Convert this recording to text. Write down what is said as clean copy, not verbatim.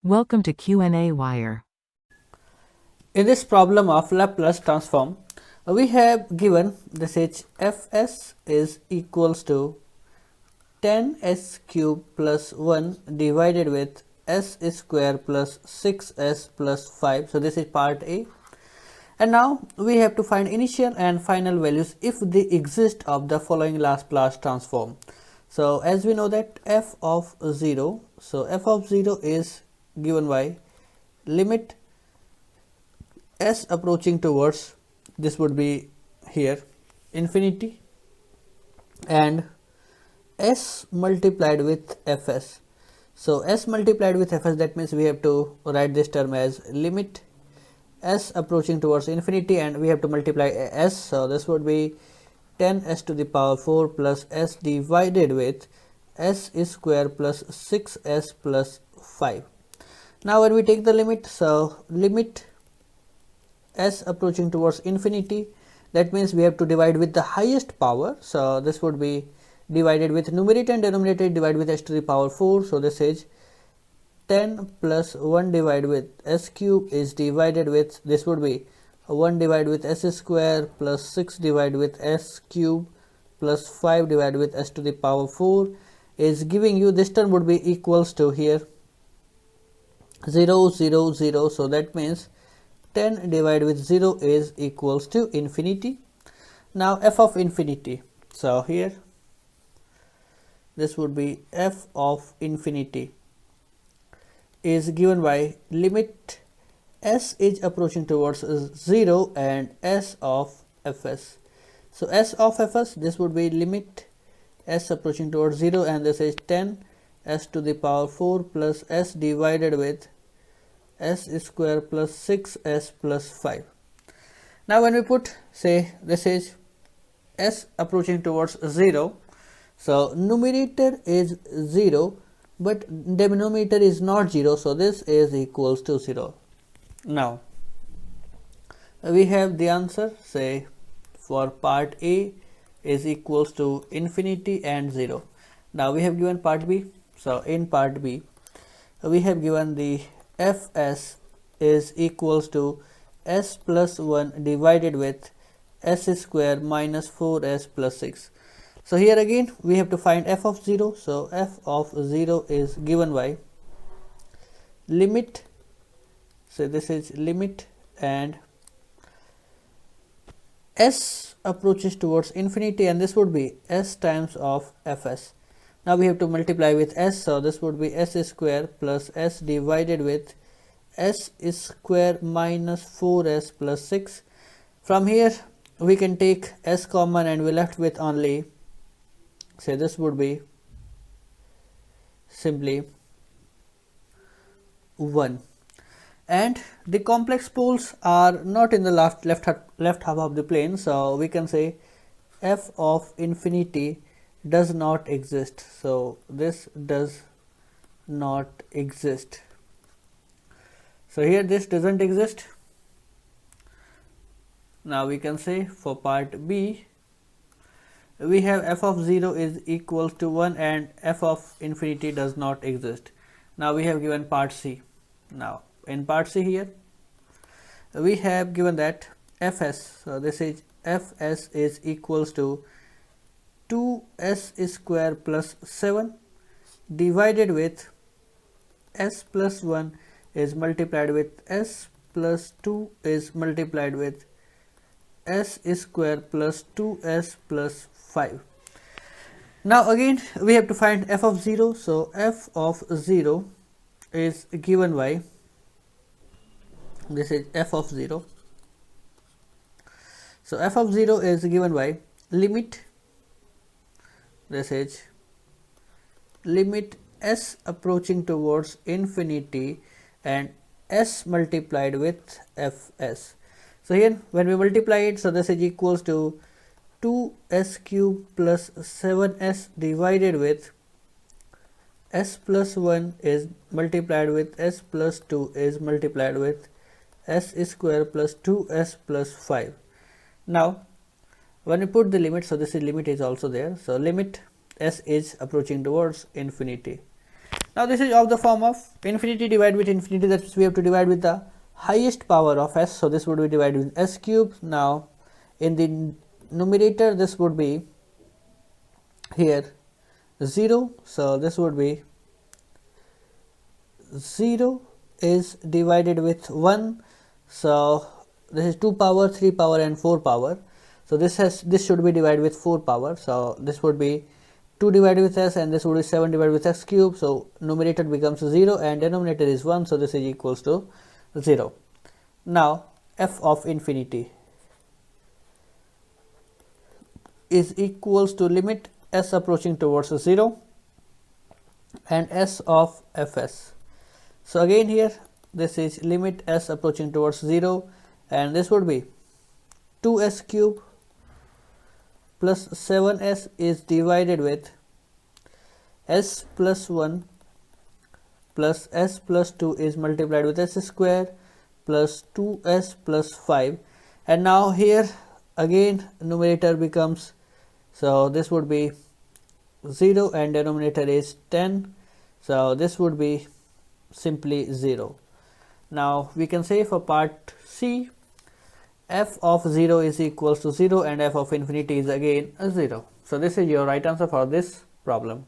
Welcome to qnawire. In this problem of Laplace transform, we have given this is Fs is equals to 10s cube plus 1 divided with s square plus 6s plus 5. So this is part A. And now we have to find initial and final values if they exist of the following Laplace transform. So as we know that f of 0, so f of 0 is given by limit s approaching towards, this would be here, infinity, and s multiplied with fs. So s multiplied with fs, that means we have to write this term as limit s approaching towards infinity and we have to multiply s. So this would be 10s to the power 4 plus s divided with s square plus 6s plus 5. Now when we take the limit, so limit s approaching towards infinity, that means we have to divide with the highest power. So this would be divided with numerator and denominator, divide with s to the power 4. So this is 10 plus 1 divided with s cube is divided with, this would be 1 divided with s square plus 6 divided with s cube plus 5 divided with s to the power 4 is giving you, this term would be equals to here 0 0 0. So that means 10 divided with 0 is equals to infinity. Now f of infinity, so here this would be f of infinity is given by limit s is approaching towards 0 and s of fs. So s of fs, this would be limit s approaching towards 0 and this is 10 s to the power 4 plus s divided with s square plus 6s plus 5. Now when we put, say this is s approaching towards 0, so numerator is 0 but denominator is not 0, so this is equals to 0. Now we have the answer, say for part A is equals to infinity and 0. Now we have given part B. So in part B we have given the fs is equals to s plus 1 divided with s square minus 4s plus 6. So here again we have to find f of 0. So f of 0 is given by limit, so this is limit and s approaches towards infinity and this would be s times of fs. Now we have to multiply with s, so this would be s square plus s divided with s square minus 4s plus 6. From here we can take s common and we left with only, say this would be simply 1. And the complex poles are not in the left half of the plane, so we can say f of infinity does not exist. So this does not exist. So here this doesn't exist. Now we can say for part B we have f of 0 is equals to 1 and f of infinity does not exist. Now we have given part C. Now in part C here we have given that fs, so this is fs is equals to 2s square plus 7 divided with s plus 1 is multiplied with s plus 2 is multiplied with s square plus 2s plus 5. Now again we have to find f of 0. So f of 0 is given by, this is f of 0. So f of 0 is given by limit, this is limit s approaching towards infinity and s multiplied with fs. So here when we multiply it, so this is equals to 2s cube plus 7s divided with s plus 1 is multiplied with s plus 2 is multiplied with s square plus 2s plus 5. Now when we put the limit, so this is limit is also there, so limit s is approaching towards infinity. Now this is of the form of infinity divided with infinity, that means we have to divide with the highest power of s, so this would be divided with s cube. Now in the numerator this would be here 0, so this would be 0 is divided with 1, so this is 2 power, 3 power and 4 power. So this should be divided with 4 power, so this would be 2 divided with s, and this would be 7 divided with x cube. So numerator becomes 0 and denominator is 1, so this is equals to 0. Now f of infinity is equals to limit s approaching towards 0 and s of fs. So again here this is limit s approaching towards 0, and this would be 2s cube plus 7s is divided with s plus 1 plus s plus 2 is multiplied with s square plus 2s plus 5, and now here again numerator becomes, so this would be 0 and denominator is 10, so this would be simply 0. Now we can say for part C, f of 0 is equals to 0 and f of infinity is again 0. So this is your right answer for this problem.